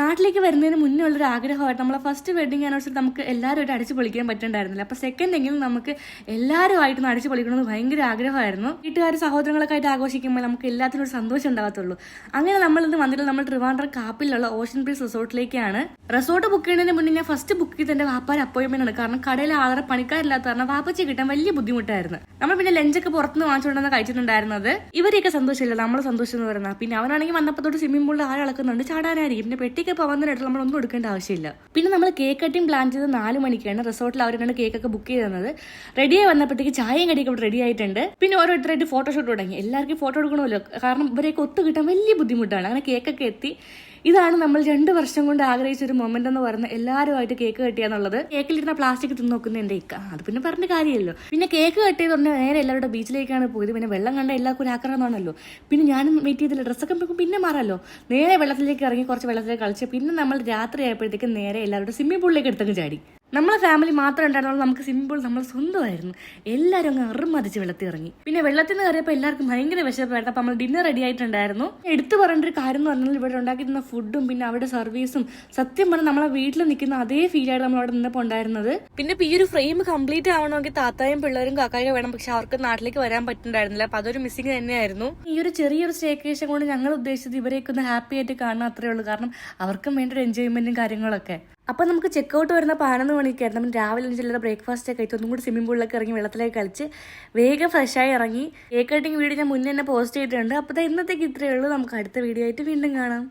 നാട്ടിലേക്ക് വരുന്നതിന് മുന്നേ ഉള്ളൊരു ആഗ്രഹമായിട്ട് നമ്മളെ ഫസ്റ്റ് വെഡിങ് ആനിവേഴ്സറി നമുക്ക് എല്ലാവരും അടിച്ച് പൊളിക്കാൻ പറ്റുന്നുണ്ടായിരുന്നില്ല. അപ്പോൾ സെക്കൻഡ് എങ്കിലും നമുക്ക് എല്ലാവരുമായിട്ട് അടിച്ച് പൊളിക്കണമെന്ന് ഭയങ്കര ആഗ്രഹമായിരുന്നു. വീട്ടുകാർ സഹോദരങ്ങളൊക്കെ ആയിട്ട് ആഘോഷിക്കുമ്പോൾ നമുക്ക് എല്ലാത്തിനും ഒരു സന്തോഷം ഉണ്ടാകത്തുള്ളൂ. അങ്ങനെ നമ്മൾ ഇന്ന് വന്നിട്ട് നമ്മൾ ട്രിവാൻഡ്രം കാപ്പിലുള്ള ഓഷ്യൻ ബ്രീസ് റിസോർട്ടിലേക്കാണ്. റിസോർട്ട് ബുക്ക് ചെയ്യുന്നതിന് മുന്നേ ഞാൻ ഫസ്റ്റ് ബുക്ക് ചെയ്ത് എൻ്റെ വാപ്പാരെ അപ്പോയിൻമെന്റ് ആണ്. കാരണം കടയിൽ ആളെ പണിക്കാരില്ലാത്ത കാരണം വാപ്പച്ചി കിട്ടാൻ വലിയ ബുദ്ധിമുട്ടായിരുന്നു. നമ്മൾ പിന്നെ ലഞ്ചൊക്കെ പുറത്തുനിന്ന് വാങ്ങിച്ചുകൊണ്ടാണ് കഴിച്ചിട്ടുണ്ടായിരുന്നത്. ഇവരെയൊക്കെ സന്തോഷമില്ല, നമ്മളെ സന്തോഷം എന്ന് പറയുന്നത്. പിന്നെ അവനാണെങ്കിൽ വന്നപ്പോൾ തൊട്ട് സ്വിമ്മിംഗ് പൂളിൽ ആൾ ഇളക്കുന്നുണ്ട്, ചാടാനായിരിക്കും. പിന്നെ പെട്ടിക്ക് പോകുന്നതിനായിട്ട് നമ്മളൊന്നും എടുക്കേണ്ട ആവശ്യമില്ല. പിന്നെ നമ്മൾ കേക്ക് കട്ടിങ് പ്ലാൻ ചെയ്ത് 4 മണിക്കാണ്. റിസോർട്ടിൽ അവരാണ് കേക്കൊക്കെ ബുക്ക് ചെയ്തത്. റെഡിയായി വന്നപ്പോഴത്തേക്ക് ചായയും കടിയൊക്കെ ഇവിടെ റെഡി ആയിട്ടുണ്ട്. പിന്നെ ഓരോരുത്തരായിട്ട് ഫോട്ടോഷൂട്ട് തുടങ്ങി. എല്ലാവർക്കും ഫോട്ടോ എടുക്കണമല്ലോ, കാരണം ഇവരെയൊക്കെ ഒത്തു കിട്ടാൻ വലിയ ബുദ്ധിമുട്ടാണ്. അങ്ങനെ കേക്കൊക്കെ എത്തി. ഇതാണ് നമ്മൾ 2 വർഷം കൊണ്ട് ആഗ്രഹിച്ച ഒരു മൊമെന്റ് എന്ന് പറയുന്നത്, എല്ലാവരുമായിട്ട് കേക്ക് കെട്ടിയാന്നുള്ളത്. കേക്കിലിരുന്ന പ്ലാസ്റ്റിക് തിന്ന് നോക്കുന്ന എന്റെ ഇക്ക, അത് പിന്നെ പറഞ്ഞ കാര്യമല്ലോ. പിന്നെ കേക്ക് കെട്ടിയതുകൊണ്ട് നേരെ എല്ലാവരുടെ ബീച്ചിലേക്കാണ് പോയത്. പിന്നെ വെള്ളം കണ്ട എല്ലാവർക്കും ഒരു ആക്രമണമാണല്ലോ. പിന്നെ ഞാനും വെയിറ്റ് ചെയ്തില്ല, ഡ്രസ്സൊക്കെ പിന്നെ മാറാമല്ലോ. നേരെ വെള്ളത്തിലേക്ക് ഇറങ്ങി കുറച്ച് വെള്ളത്തിലേക്ക് കളിച്ച് പിന്നെ നമ്മൾ രാത്രി ആയപ്പോഴത്തേക്കും നേരെ എല്ലാവരുടെ സ്വിമ്മിംഗ് പൂളിലേക്ക് എടുത്തൊക്കെ ചാടി. നമ്മളെ ഫാമിലി മാത്രം ഉണ്ടായിരുന്നുള്ളൂ, നമുക്ക് സിമ്പിൾ നമ്മൾ സ്വന്തമായിരുന്നു. എല്ലാവരും അങ്ങ് അറുമതിച്ച് വെള്ളത്തിൽ ഇറങ്ങി. പിന്നെ വെള്ളത്തിൽ നിന്ന് കയറിയപ്പോൾ എല്ലാവർക്കും ഭയങ്കര വിശപ്പായിരുന്നു. അപ്പോൾ നമ്മൾ ഡിന്നർ റെഡി ആയിട്ടുണ്ടായിരുന്നു. എടുത്തു പറയേണ്ട ഒരു കാര്യം എന്ന് പറഞ്ഞാൽ ഇവിടെ ഉണ്ടാക്കിയിരുന്ന ഫുഡും പിന്നെ അവിടെ സർവീസും സത്യം പറഞ്ഞാൽ നമ്മളെ വീട്ടിൽ നിൽക്കുന്ന അതേ ഫീലായിട്ട് നമ്മൾ അവിടെ നിന്നപ്പോൾ ഉണ്ടായിരുന്നത്. പിന്നെ ഈ ഒരു ഫ്രെയിം കംപ്ലീറ്റ് ആവണമെങ്കിൽ താത്തായും പിള്ളേരും കാക്കായും വേണം. പക്ഷെ അവർക്ക് നാട്ടിലേക്ക് വരാൻ പറ്റുന്നുണ്ടായിരുന്നില്ല. അപ്പോൾ അതൊരു മിസ്സിംഗ് തന്നെയായിരുന്നു. ഈ ഒരു ചെറിയൊരു സ്റ്റേക്കേഷൻ കൊണ്ട് ഞങ്ങൾ ഉദ്ദേശിച്ചത് ഇവരെയൊക്കെ ഒന്ന് ഹാപ്പി ആയിട്ട് കാണാൻ അത്രേ ഉള്ളൂ. കാരണം അവർക്കും വേണ്ട ഒരു എൻജോയ്മെന്റും കാര്യങ്ങളൊക്കെ. അപ്പോൾ നമുക്ക് ചെക്കൗട്ട് വരുന്ന 11 മണിക്കായിരുന്നു. നമ്മൾ രാവിലെ ചില്ലറ ബ്രേക്ക്ഫാസ്റ്റ് ഒക്കെ കഴിച്ച് ഒന്നും കൂടി സ്വിമ്മിംഗ് പൂളിലൊക്കെ ഇറങ്ങി വെള്ളത്തിലേക്ക് കളിച്ച് വേഗം ഫ്രഷായി ഇറങ്ങി. കേക്ക് കട്ടിങ് വീഡിയോ ഞാൻ മുന്നേ തന്നെ പോസ്റ്റ് ചെയ്തിട്ടുണ്ട്. അപ്പോൾ ഇന്നത്തേക്ക് ഇത്രയേ ഉള്ളൂ. നമുക്ക് അടുത്ത വീഡിയോ ആയിട്ട് വീണ്ടും കാണാം.